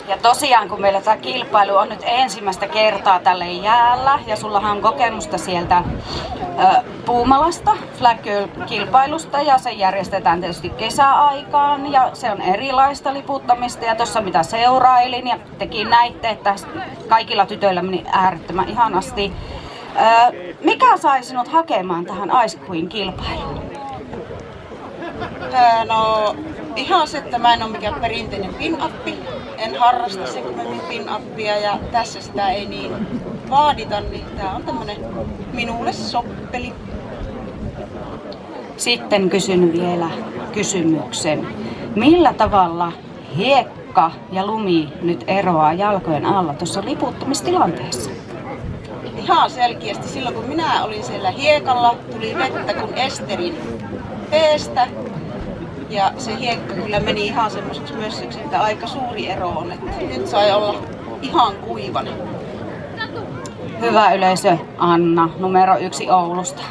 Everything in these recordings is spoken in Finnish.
Ja tosiaan, kun meillä tämä kilpailu on nyt ensimmäistä kertaa tälle jäällä, ja sullahan on kokemusta sieltä Puumalasta, Flag Girl-kilpailusta, ja se järjestetään tietysti kesäaikaan, ja se on erilaista liputtamista, ja tuossa mitä seurailin, ja tekin näitte, että kaikilla tytöillä meni äärettömän ihanasti. Mikä sai sinut hakemaan tähän Ice Queen-kilpailuun? No ihan se, että mä en ole mikään perinteinen pin-appi. En harrasta sen kummemmin pin-appia ja tässä sitä ei niin vaadita, niin tää on tämmönen minulle soppeli. Sitten kysyn vielä kysymyksen. Millä tavalla hiekka ja lumi nyt eroaa jalkojen alla tuossa liputtamistilanteessa? Ihan selkeästi. Silloin kun minä olin siellä hiekalla, tuli vettä kuin Esterin peestä. Ja se hiekka kyllä meni ihan semmoiseksi mössöksi, että aika suuri ero on. Että nyt sai olla ihan kuivana. Hyvä yleisö, Anna, numero 1 Oulusta.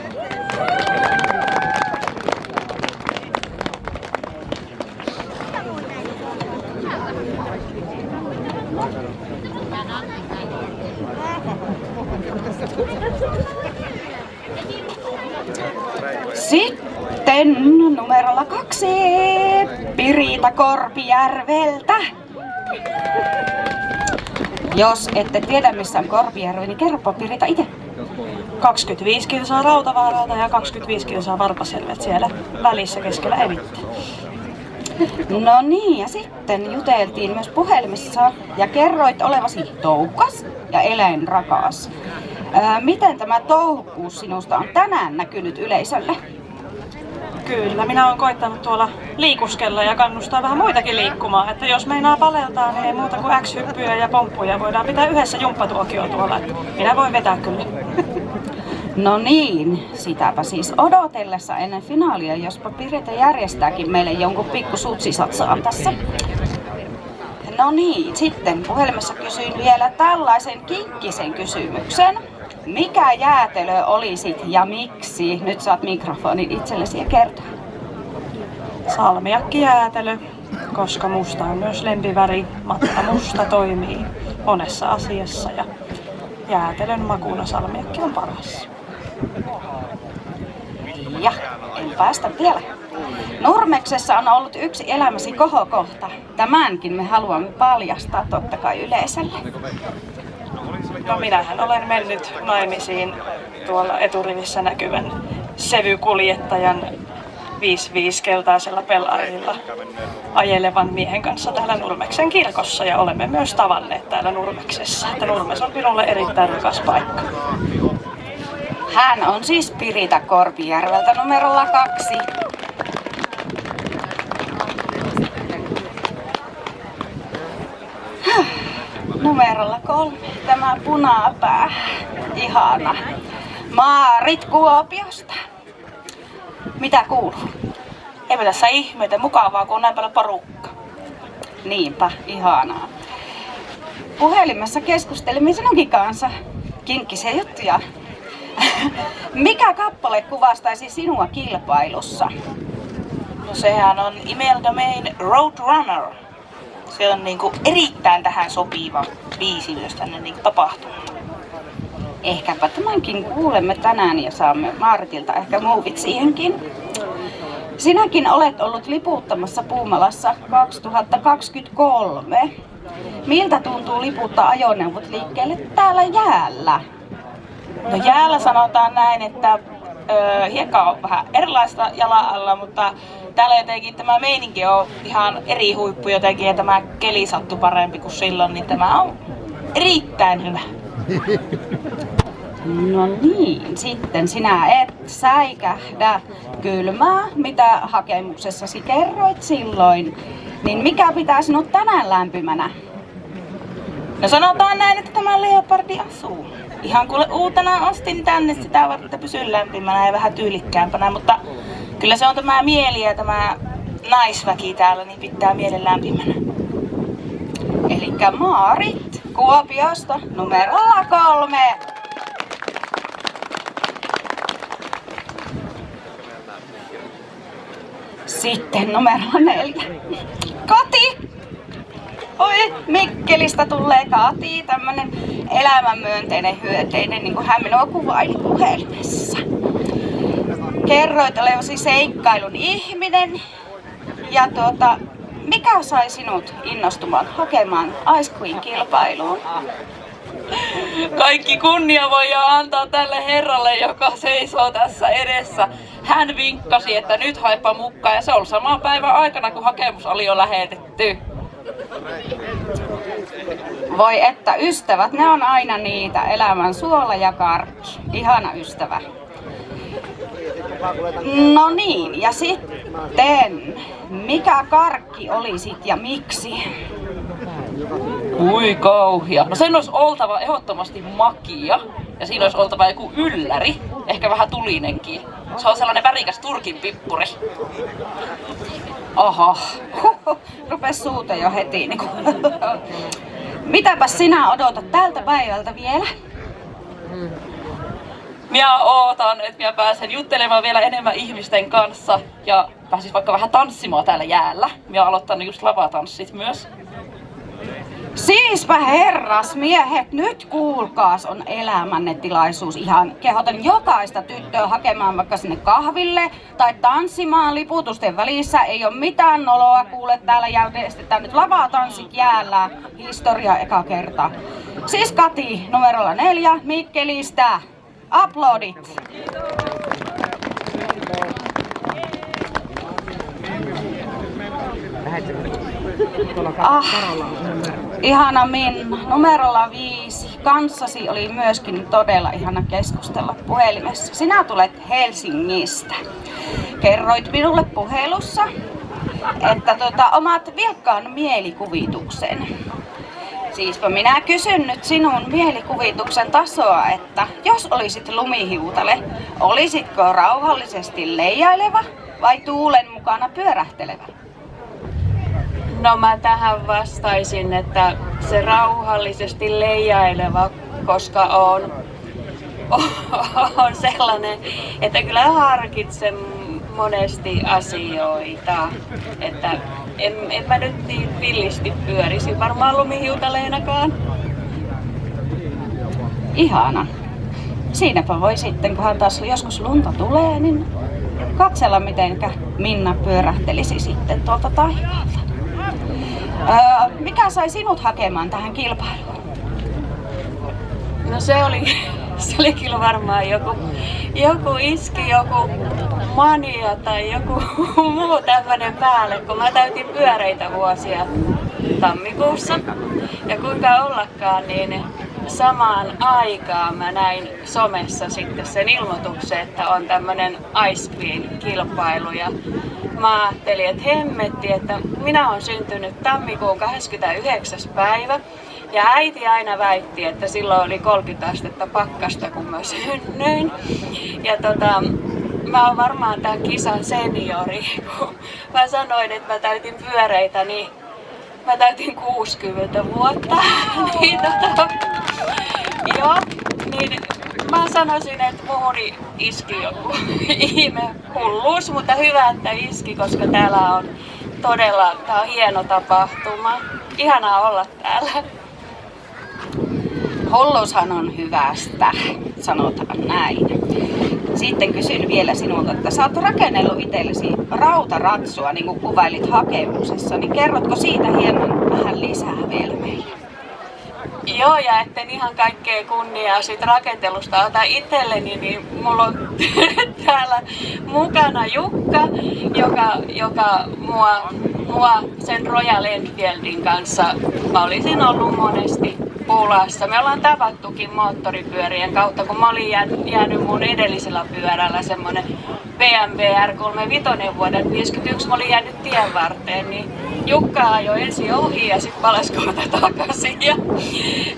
Sitten numerolla 2 Pirita Korpijärveltä. Jos ette tiedä missä on Korpijärvi, niin kerropa Pirita itse. 25 kilsaa Rautavaaralta ja 25 kilsaa Varpasjärveltä siellä välissä keskellä Evittä. No niin, ja sitten juteltiin myös puhelimessa ja kerroit olevasi touhukas ja eläinrakas. Miten tämä touhukkuus sinusta on tänään näkynyt yleisölle? Kyllä, minä olen koittanut tuolla liikuskella ja kannustaa vähän muitakin liikkumaan. Että jos meinaa paleltaa, niin ei muuta kuin X-hyppyjä ja pomppuja. Voidaan pitää yhdessä jumppatuokio tuolla. Minä voin vetää kyllä. No niin, sitäpä siis odotellessa ennen finaalia, jospa Pirita järjestääkin meille jonkun pikku sutsisatsaan tässä. No niin, sitten puhelimessa kysyin vielä tällaisen kinkkisen kysymyksen. Mikä jäätelö olisit ja miksi? Nyt saat mikrofonin itsellesi ja kertoa. Salmiakkijäätelö, koska musta on myös lempiväri. Matta musta toimii monessa asiassa ja jäätelön makuna salmiakki on paras. Ja en päästä vielä. Nurmeksessa on ollut yksi elämäsi kohokohta. Tämänkin me haluamme paljastaa totta kai yleisölle. No minähän olen mennyt naimisiin tuolla eturivissä näkyvän sevykuljettajan 5-5 keltaisella pelarilla ajelevan miehen kanssa täällä Nurmeksen kirkossa ja olemme myös tavanneet täällä Nurmeksessa. Että Nurmes on minulle erittäin rakas paikka. Hän on siis Pirita Korpijärveltä numerolla 2. Numerolla 3. Tämä punapää. Ihana. Maarit Kuopiosta. Mitä kuuluu? Eipä tässä ihmeitä, mukavaa kun on näin paljon porukka. Niinpä, ihanaa. Puhelimessa keskustelimme sinunkin kanssa. Kinkkisiä juttuja. Mikä kappale kuvastaisi sinua kilpailussa? No sehän on Imelda Main Roadrunner. Se on niinku erittäin tähän sopiva biisi myös tänne niinku tapahtumaan. Ehkäpä tämänkin kuulemme tänään ja saamme Maaritilta ehkä muuvit siihenkin. Sinäkin olet ollut liputtamassa Puumalassa 2023. Miltä tuntuu liputtaa ajoneuvot liikkeelle täällä jäällä? No jäällä sanotaan näin, että hiekka on vähän erilaista jalan alla, mutta täällä jotenkin tämä meininki on ihan eri huippu jotenkin ja tämä keli sattui parempi kuin silloin, niin tämä on erittäin hyvä. No niin, sitten sinä et säikähdä kylmää, mitä hakemuksessasi kerroit silloin. Niin mikä pitää sinut tänään lämpimänä? No sanotaan näin, että tämä leopardi asuu. Ihan kuule uutena ostin tänne sitä varten, että pysyy lämpimänä ja vähän tyylikkäämpänä, mutta kyllä se on tämä mieli ja tämä naisväki täällä, niin pitää mielen lämpimänä. Elikkä Maarit Kuopiosta numerolla 3. Sitten numero 4. Kati! Oi, Mikkelistä tulee Kati, tämmönen elämänmyönteinen, hyöteinen, niin kuin hän minua kuvaili puhelimessa. Kerroit olevasi seikkailun ihminen ja mikä sai sinut innostumaan hakemaan Ice Queen-kilpailuun? Kaikki kunnia voi jo antaa tälle herralle, joka seisoo tässä edessä. Hän vinkkasi, että nyt haippa mukaan ja se on saman päivän aikana, kun hakemus oli jo lähetetty. Voi että ystävät, ne on aina niitä, elämän suola ja karkki. Ihana ystävä. No niin, ja sitten, mikä karkki olisit ja miksi? Ui kauhia. No sen olisi oltava ehdottomasti makia ja siinä olisi oltava joku ylläri, ehkä vähän tulinenkin. Se on sellainen värikäs turkin pippuri. Oho, rupes suuta jo heti. Niin mitäpäs sinä odotat tältä päivältä vielä? Minä ootan, että minä pääsen juttelemaan vielä enemmän ihmisten kanssa ja pääsis vaikka vähän tanssimaan täällä jäällä. Minä olen aloittanut just lavatanssit myös. Siispä herrasmiehet, nyt kuulkaas on elämänne tilaisuus. Ihan kehotan jokaista tyttöä hakemaan vaikka sinne kahville tai tanssimaan liputusten välissä. Ei ole mitään noloa, kuule täällä järjestetään nyt lavatanssit jäällä. Historia eka kerta. Siis Kati numerolla 4 Mikkelistä. Aplodit! Ihana Minna, numerolla 5. Kanssasi oli myöskin todella ihana keskustella puhelimessa. Sinä tulet Helsingistä. Kerroit minulle puhelussa, että omat vilkkaan mielikuvituksen. Siispä minä kysyn nyt sinun mielikuvituksen tasoa, että jos olisit lumihiutale, olisitko rauhallisesti leijaileva vai tuulen mukana pyörähtelevä? No mä tähän vastaisin, että se rauhallisesti leijaileva, koska on sellainen, että kyllä harkitsen monesti asioita, että en mä nyt niin villisti pyörisi varmaan lumihiutaleenakaan. Ihana. Siinäpä voi sitten, kunhan taas joskus lunta tulee, niin katsella mitenkä Minna pyörähtelisi sitten tuolta taivaalta. Mikä sai sinut hakemaan tähän kilpailuun? No se oli kyllä varmaan joku iski, joku mania tai joku muu tämmönen päälle, kun mä täytin pyöreitä vuosia tammikuussa. Ja kuinka ollakaan, niin samaan aikaan mä näin somessa sitten sen ilmoituksen, että on tämmönen Ice Queen-kilpailu. Ja mä ajattelin, että hemmetti, että minä olen syntynyt tammikuun 29. päivä. Ja äiti aina väitti, että silloin oli 30 astetta pakkasta, kun mä synnyin. Ja mä oon varmaan tämän kisan seniori. Kun mä sanoin, että mä täytin pyöreitä, niin mä täytin 60 vuotta. Niin joo, niin mä sanoisin, että muhuni iski joku ihme hulluus, mutta hyvä, että iski, koska täällä on todella, tää on hieno tapahtuma. Ihanaa olla täällä. Hulluushan on hyvästä, sanotaan näin. Sitten kysyn vielä sinulta, että sä oot rakennellut itsellesi rautaratsua, niin kuin kuvailit hakemuksessa, niin kerrotko siitä hieman vähän lisää vielä meille? Joo, ja etten ihan kaikkea kunniaa siitä rakentelusta ota itselleni, niin mulla on täällä mukana Jukka, joka mua sen Royal Enfieldin kanssa, mä olisin ollut monesti pulassa. Me ollaan tavattukin moottoripyörien kautta, kun mä olin jäänyt mun edellisellä pyörällä semmonen BMW R35 vuoden 51, mä olin jäänyt tien varteen, niin Jukka ajoi ensin ohi ja sitten palasi kohta takaisin. Ja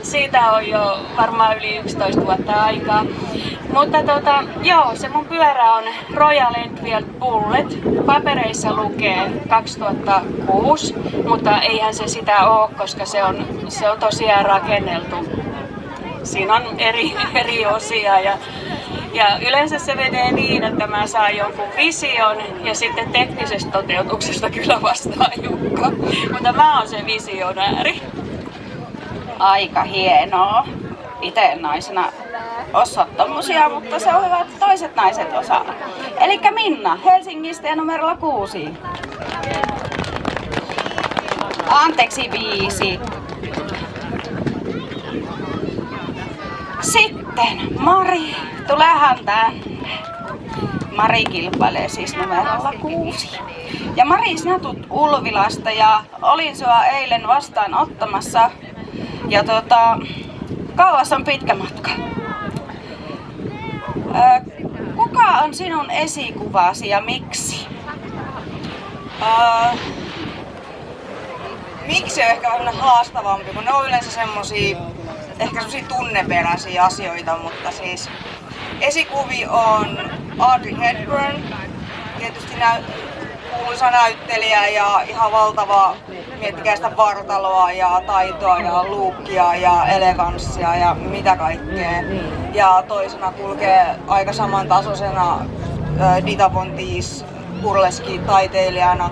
siitä on jo varmaan yli 11 vuotta aikaa. Mutta joo, se mun pyörä on Royal Enfield Bullet. Papereissa lukee 2006, mutta eihän se sitä ole, koska se on tosiaan rakenneltu. Siinä on eri osia Ja yleensä se menee niin, että mä saan jonkun vision ja sitten teknisestä toteutuksesta kyllä vastaa Jukka. Mutta mä oon se visionääri. Aika hienoa. Itse naisena osaa tommosia, mutta se on hyvä, että toiset naiset osaa. Elikkä Minna Helsingistä ja numerolla 6. Anteeksi 5. Sitten Mari, tulehan tänne. Mari kilpailee siis numerolla 6. Ja Mari, sinä tulet Ulvilasta ja olin sua eilen vastaan ottamassa. Ja kauas on pitkä matka. Kuka on sinun esikuvasi ja miksi? Miksi on ehkä vähän haastavampi, kun ne on yleensä semmosia tunneperäisiä asioita, mutta siis esikuvi on Audrey Hepburn, tietysti kuuluisa näyttelijä ja ihan valtava, miettikää sitä vartaloa ja taitoa ja luukkia ja eleganssia ja mitä kaikkea. Ja toisena kulkee aika samantasoisena Dita Von Teese burleski-taiteilijana.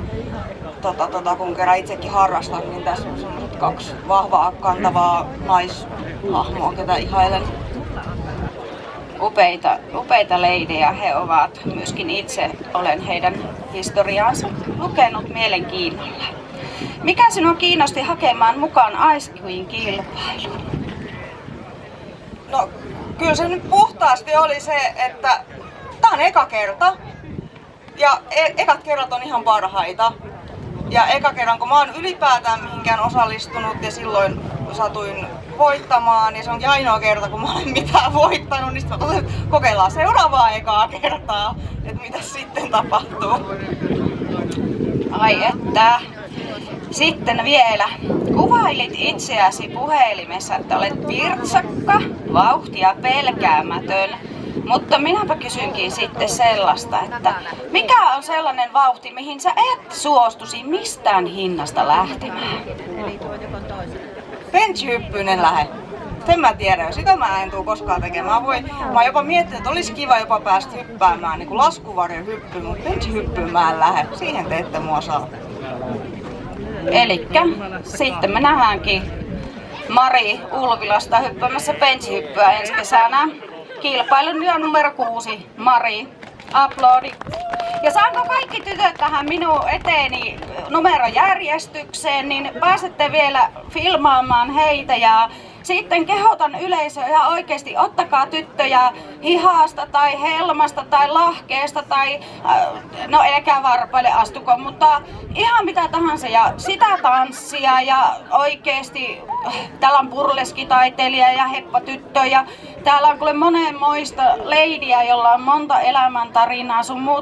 Kun kerran itsekin harrastan, niin tässä on sellaiset 2 vahvaa kantavaa naishahmoa, ketä ihailen. Upeita leidejä he ovat. Myöskin itse olen heidän historiaansa lukenut mielenkiinnolla. Mikä sinua kiinnosti hakemaan mukaan Ice Queen-kilpailuun? No, kyllä se nyt puhtaasti oli se, että tää on eka kerta. Ja ekat kerrat on ihan parhaita. Ja eka kerran, kun mä oon ylipäätään mihinkään osallistunut ja silloin satuin voittamaan, ja se onkin ainoa kerta, kun mä olen mitään voittanut, niin sitten kokeillaan seuraavaa ekaa kertaa, että mitä sitten tapahtuu. Ai että. Sitten vielä. Kuvailit itseäsi puhelimessa, että olet virtsakka, vauhtia pelkäämätön. Mutta minäpä kysynkin sitten sellaista, että mikä on sellainen vauhti, mihin sä et suostuisi mistään hinnasta lähtemään? Bench-hyppyyn lähde. Sen mä tiedän, sitä mä en tuu koskaan tekemään. Mä oon jopa miettinyt, että olisi kiva jopa päästä hyppäämään niin kuin laskuvarjon hyppyyn, mutta bench-hyppyyn mä en lähde. Siihen te ette mua saa. Elikkä sitten me nähdäänkin Mari Ulvilasta hyppäämässä bench-hyppyä ensi kesänä. Kilpailun ja numero 6, Mari. Aplodi. Ja saanko kaikki tytöt tähän minun eteeni numerojärjestykseen, niin pääsette vielä filmaamaan heitä ja sitten kehotan yleisöä ihan oikeasti, ottakaa tyttöjä hihasta tai helmasta tai lahkeesta tai no älkää varpaille astuko, mutta ihan mitä tahansa ja sitä tanssia ja oikeasti täällä on burleskitaiteilija ja heppatyttö ja täällä on kuule monenmoista leidiä, jolla on monta elämäntarinaa sun muuta.